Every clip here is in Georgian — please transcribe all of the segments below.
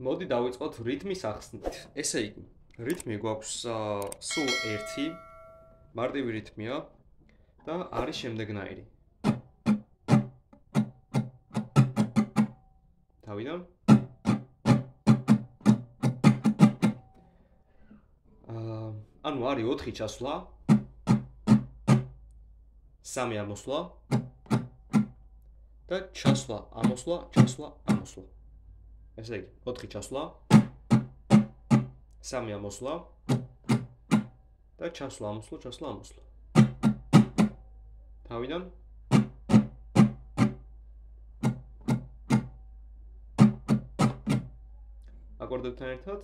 მოდი დავიწყოთ რითმის ახსნით. ესე იგი, რითმი გვაქვს სულ ერთი, მარტივი რითმია და არის შემდეგნაირი. თავიდან ანუ არის 4 ჩასვლა, 3 ამოსვლა და ჩასვლა, ამოსვლა, ჩასვლა, ამოსვლა. ესე იგი, 4 ჩასვლა, 3 ამოსვლა და ჩასვლა, ამოსვლა, ჩასვლა, ამოსვლა. თავიდან აკორდებთან ერთად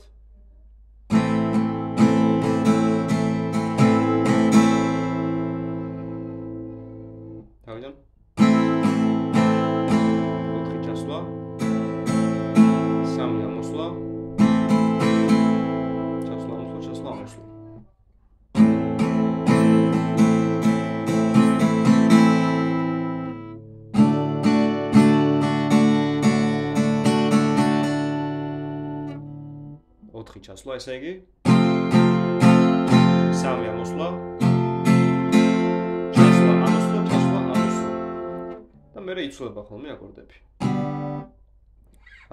თავიდან 4 ჩასვლა, 3 ამოსვლა, ჩასვლა, ამოსვლა, ჩასვლა, ამოსვლა. ჩასვლა, ესე იგი 3 ამოსვლა, ჩასვლა, ამოსვლა, ჩასვლა, ამოსვლა. და მერე იცვლება ხოლმე აკორდები.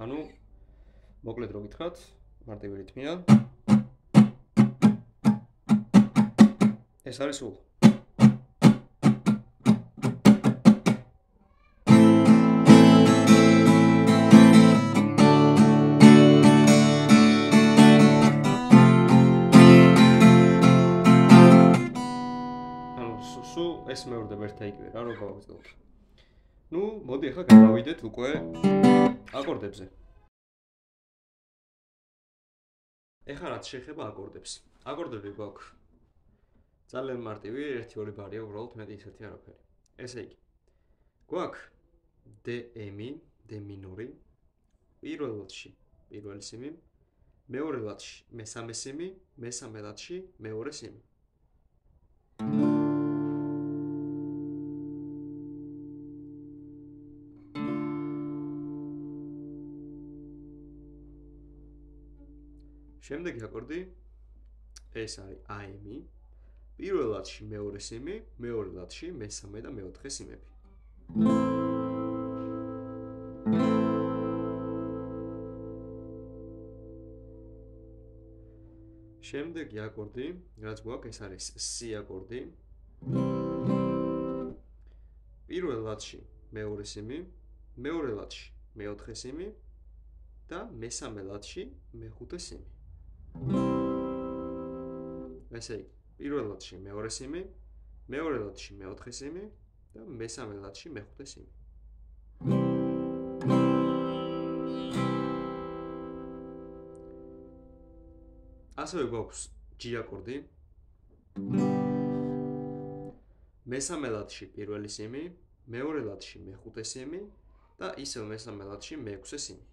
ანუ მოკლედ რო გითხრათ, მარტივი რითმია. ეს არის სულ. ეს მეორდება ერთ აიგივე რა, რო გავაგრძელოთ. ნუ, მოდი ახლა გადავიდეთ უკვე აკორდებზე. ეხლა რაც შეეხება აკორდებს. აკორდები გვაქვს ძალიან მარტივი, 1-2 ბარია, უბრალოდ მეტი ისეთი არაფერი. ესე იგი, გვაქვს DM, D მინორი, პირველ ლადში პირველი სიმი, მეორე ლადში მესამე სიმი, მესამე ლადში მეორე სიმი. შემდეგი აკორდი ეს არის AM, პირველ ლადში მეორე სიმი, მეორე ლადში მესამე და მეოთხე სიმები. შემდეგი აკორდი, რაც გვაქვს, ეს არის C აკორდი. პირველ ლადში მეორე სიმი, მეორე ლადში მეოთხე სიმი და მესამე ლადში მეხუთე სიმი. ესე იგი, პირველ ლადში მეორე სიმი, მეორე ლადში მეოთხე სიმი და მესამე ლადში მეხუთე სიმი. ასევე გვაქვს G აკორდი. მესამე ლადში პირველი სიმი, მეორე ლადში მეხუთე სიმი და ისევ მესამე ლადში მეექვსე სიმი.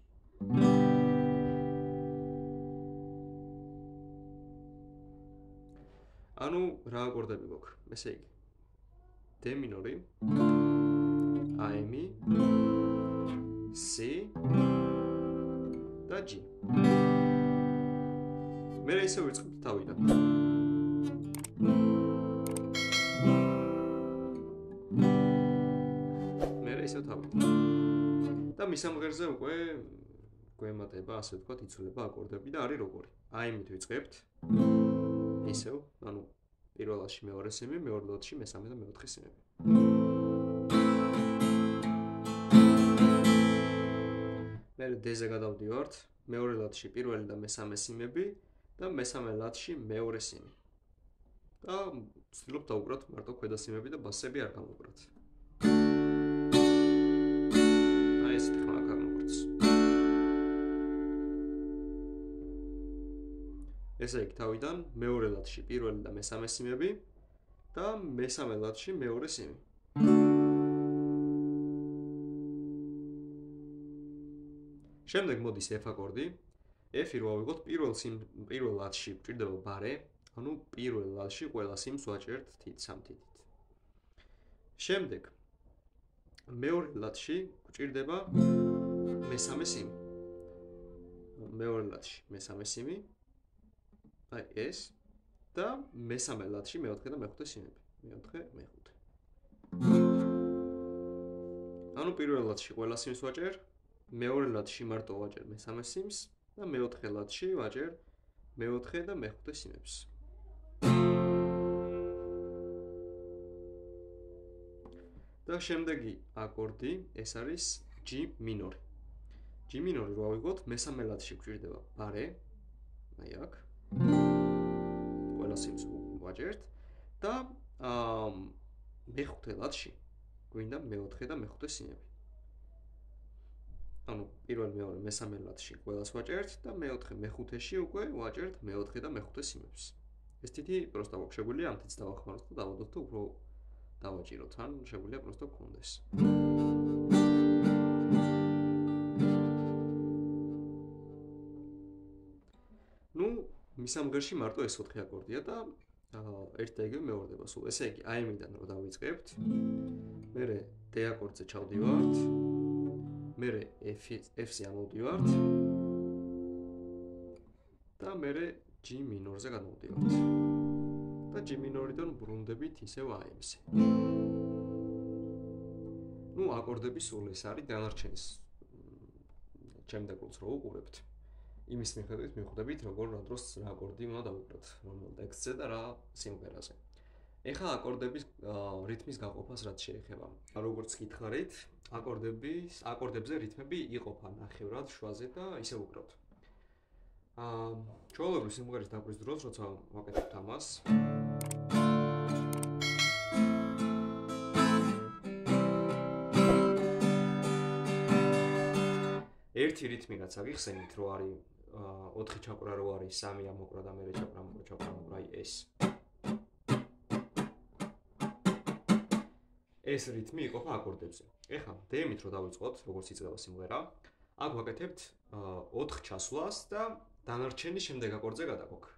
ანუ რა აკორდები გვაქვს? ესე იგი, D მინორი, AM, C და G. მერე ისევ ვიწყებთ თავიდან. მერე ისევ თავიდან. და მის ამღერზე უკვე გვემატება, ასე ვთქვათ, იცვლება აკორდები და არის როგორი. AM-ით ვიწყებთ. ისევ, ანუ პირველ ლადში მეორე სიმი, მეორე ლადში მესამე და მეოთხე სიმები. მერე D-ზე გადავდივართ, მეორე ლადში პირველი და მესამე სიმები და მესამე ლადში მეორე სიმი. და ვცდილობ დავუკრათ მარტო ქვედა სიმები და ბასები არ გამოვკრათ. აი ესეთი ხმა გამოვკრაც. ესე იგი, თავიდან მეორე ლათში პირველი და მესამე სიმები და მესამე ლათში მეორე სიმი. შემდეგ მოდის F აკორდი. F-ი რო ავიღოთ პირველ ლათში გვჭირდება ბარე, ანუ პირველ ლათში ყველა სიმს ვაჭერთ სამ თითით. შემდეგ მეორე ლათში გვჭირდება მესამე სიმი. მეორე ლათში მესამე სიმი. აი ეს და მესამე ლათში მეოთხე და მეხუთე სიმები. მეოთხე, მეხუთე. ანუ პირველ ლათში ყველა სიმს ვაჭერ, მეორე ლათში მარტო ვაჭერ მესამე სიმს და მეოთხე ლათში ვაჭერ მეოთხე და მეხუთე სიმებს. და შემდეგი აკორდი ეს არის G მინორი. G მინორი რო ავიღოთ, მესამე ლათში გვჭირდება ბარე. აი აქ. ყველა სიმს ვაჭერთ და მეხუთე ლათში გვინდა მეოთხე და მეხუთე სიმები. ანუ პირველ, მეორე, მესამე ლათში ყველას ვაჭერთ და მეოთხე, მეხუთეში უკვე ვაჭერთ მეოთხე და მეხუთე სიმებს. ეს თითი პროსტა გვაქვს შეგვიძლია ამ თითს დავახმაროთ და დავადოთ და უფრო დავაჭიროთ, ან შეგვიძლია პროსტა გქონდეს. ნუ მის ამღერში მარტო ეს 4 აკორდია და ერთ და იგივე მეორდება სულ. ესე იგი, AM-დან რო დავიწყებთ, მერე D აკორდზე ჩავდივართ, მერე F-ზე ამოვდივართ და მერე G მინორზე გადმოვდივართ. და G მინორიდან ბრუნდებით ისევ AM-ზე. ნუ აკორდები სულ ეს არის დანარჩენს. ჩემ დაკვრას რო უყურებთ. იმის მიხედვით მიხვდებით, როგორ რა დროს რა აკორდი უნდა დავუკრათ, რომელ ტექსტზე და რა სიმღერაზე. ეხლა აკორდების რითმის გაყოფას რაც შეეხება. როგორც გითხარით, აკორდებზე რითმები იყოფა ნახევრად, შვაზე და ისე უკრავთ. ჩვეულებრივ სიმღერის დაკვრის დროს, როცა ვაკეთებთ ამას, ერთი რითმი რაც აგიხსენით, რო არის 4 ჩაკვრა რო არის, 3 ამოკვრა და მერე ჩაკვრა, აი ეს. ეს რითმი იყოფა აკორდებზე. ეხლა DM-ით რო დავიწყოთ, როგორც იწყება სიმღერა, აქ ვაკეთებთ 4 ჩასვლას და დანარჩენი შემდეგ აკორდზე გადაგვაქვს.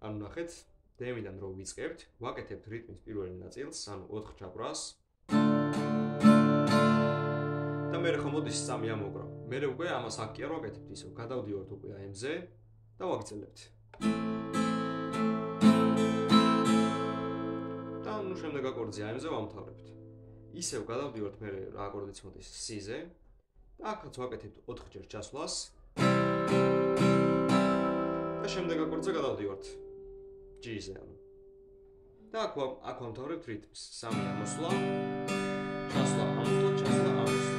ანუ ნახეთ, DM-დან რო ვიწყებთ, ვაკეთებთ რითმის პირველი ნაწილს, ანუ 4 ჩაკვრას. და მერე ხომ მოდის 3 ამოკვრა. მერე უკვე ამას აქ კი არ ვაკეთებთ ისევ, გადავდივართ უკვე AM-ზე და ვაგრძელებთ. და ნუ შემდეგ აკორდზე AM-ზე ვამთავრებთ. ისევ გადავდივართ მერე რა აკორდიც მოდის C-ზე და აქაც ვაკეთებთ 4 ჩასვლას. და შემდეგ აკორდზე გადავდივართ G-ზე. და აქ ვამთავრებთ რითმს. 3 ამოსვლა, ჩასვლა, ამოსვლა, ჩასვლა, ამოსვლა.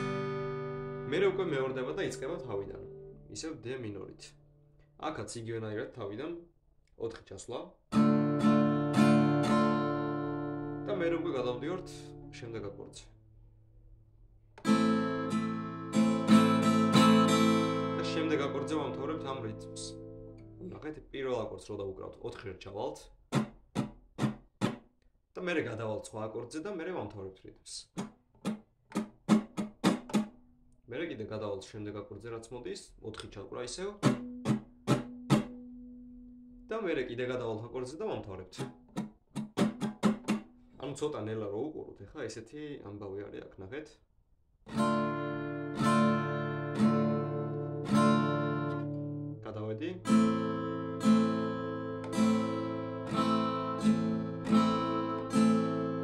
მერე უკვე მეორდება და იწყება თავიდან. ისევ D მინორით. აქაც იგივენაირად თავიდან 4 ჩასვლა. და მერე უკვე გადავდივართ შემდეგ აკორდზე. და შემდეგ აკორდზე ვამთავრებთ ამ რითმს. ნახეთ, პირველ აკორდს რო დავუკრავთ 4-ერ ჩავალთ. და მერე გადავალთ სხვა აკორდზე და მერე ვამთავრებთ რითმს. მერე კიდე გადავალთ შემდეგ აკორდზე რაც მოდის, 4 ჩაკვრა ისევ. და მერე კიდე გადავალთ აკორდზე და ვამთავრებთ. ანუ ცოტა ნელა რო უყუროთ, ეხლა ესეთი ამბავი არის აქ, ნახეთ. გადავედი.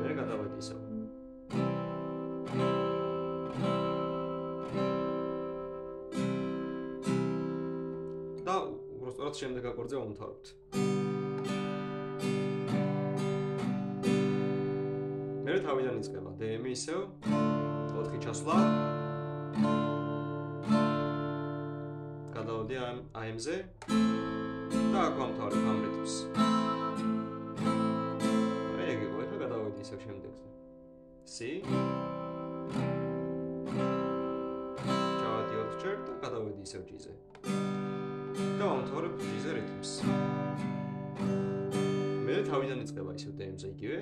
მერე გადავედი ისევ. და უბრალოდ შემდეგ აკორდზე ვამთავრებთ. მერე თავიდან იწყება DM-ი ისევ 4 ჩასვლა. გადავედი AM-ზე და აქ ვამთავრებ ამ რითმს. აი ეგ იყო, ეხლა გადავედი ისევ შემდეგზე. C. ჩავედი 4 ჯერ და გადავედი ისევ G-ზე. და ვამთავრებ G-ზე რითმს. მერე თავიდან იწყება ისევ დემზე იგივე.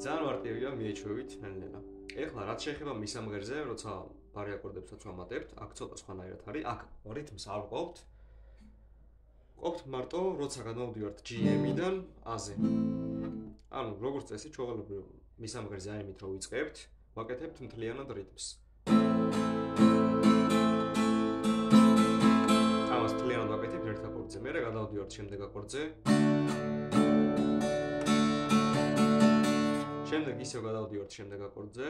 ძალიან მარტივია მიეჩვევით ნელ-ნელა. ეხლა რაც შეეხება მის ამღერზე, როცა ბარი აკორდებსაც ვამატებთ, აქ ცოტა სხვანაირად არის. აქ რითმს არ ვყოფთ. ყოფთ მარტო, როცა გადმოვდივართ G-მიდან A-ზე. ანუ როგორც წესი, ჩვეულებრივ მის ამღერზე აიმით რო ვიწყებთ, ვაკეთებთ მთლიანად რითმს. ამას მთლიანად ვაკეთებ ერთ აკორდზე, მერე გადავდივართ შემდეგ აკორდზე. შემდეგ ისევ გადავდივართ შემდეგ აკორდზე.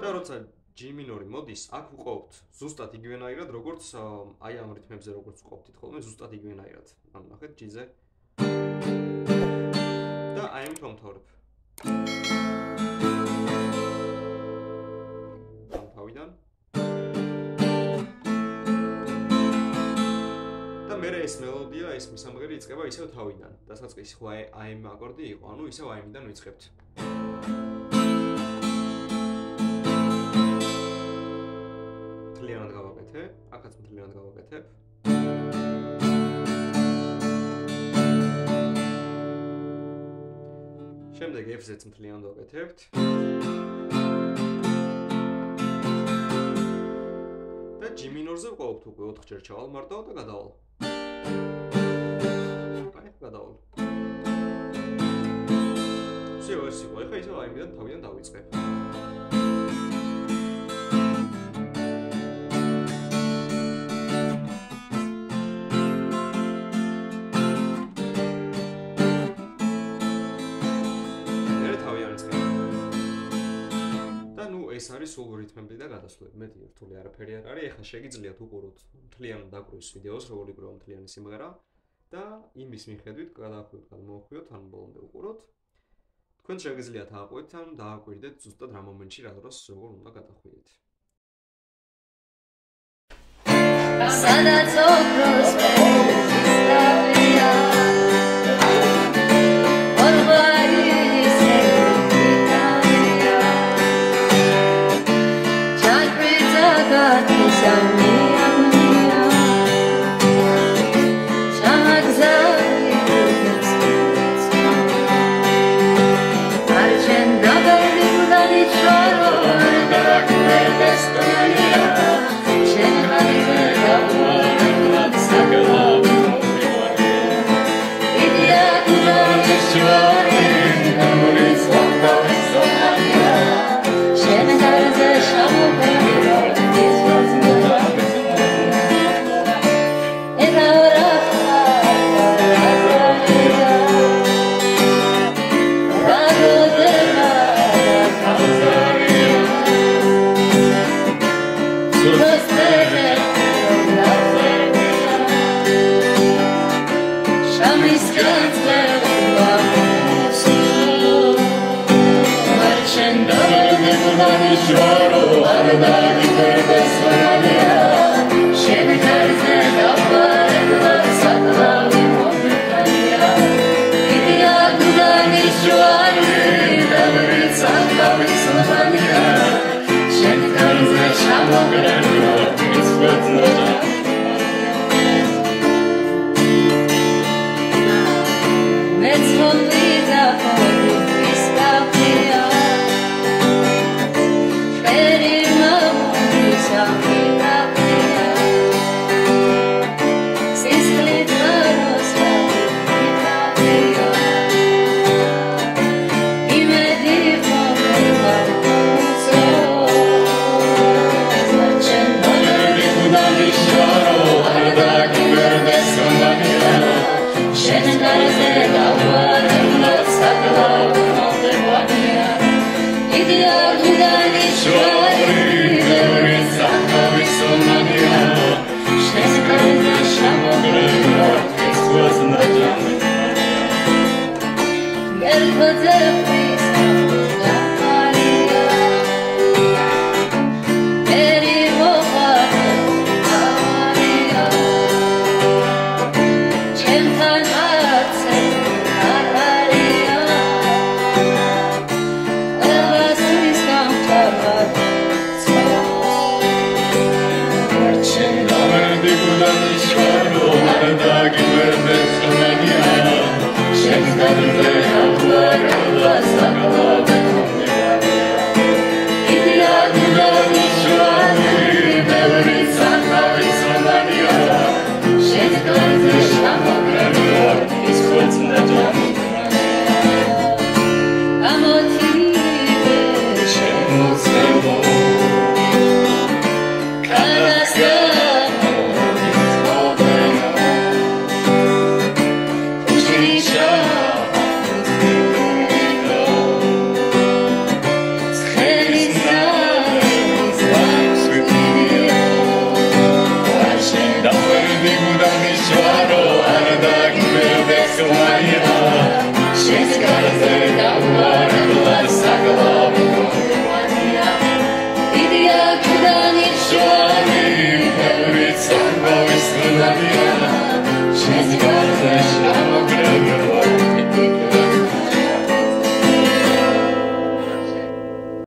და როცა G მინორი მოდის, აქ ვუყოვთ ზუსტად იგივენაირად, როგორც აი ამ რითმებზე როგორც ვყოფთით ხოლმე, ზუსტად იგივენაირად. ანუ ნახეთ G-ზე. და აი ამით ვამთავრებ. თავიდან. და მერე ეს მელოდია, ეს მის ამღერი იწყება ისევ თავიდან. დასაწყისი ხო აი ამ აკორდი იყო, ანუ ისევ აი ამიდან ვიწყებთ. მთლიანად გავაკეთე, აქაც მთლიანად გავაკეთებ. შემდეგ F-ზეც მთლიანად ვაკეთებთ. და G მინორზე ვყავთ უკვე 4 ჯერ ჩავალ მარტო და გადავალ. აი, გადავალ. всё, ეს იყო. ეხლა ისევ აიმიდან თავიდან დავიწყებ. ეს არის სულ რითმები და გადასვლები. მეტი რთული არაფერი არ არის. ეხლა შეგიძლიათ უყუროთ მთლიანად დაკვრვის ვიდეოს, როგორ იკვრება მთლიანი სიმღერა და იმის მიხედვით გადაახვიოთ, გადმოვახვიოთ, ან ბოლომდე უყუროთ. თქვენ შეგიძლიათ ააყვეთ ან დააკვირდეთ ზუსტად რა მომენტში რა დროს როგორ უნდა გადახვიდეთ. სადაც ოქროს Let's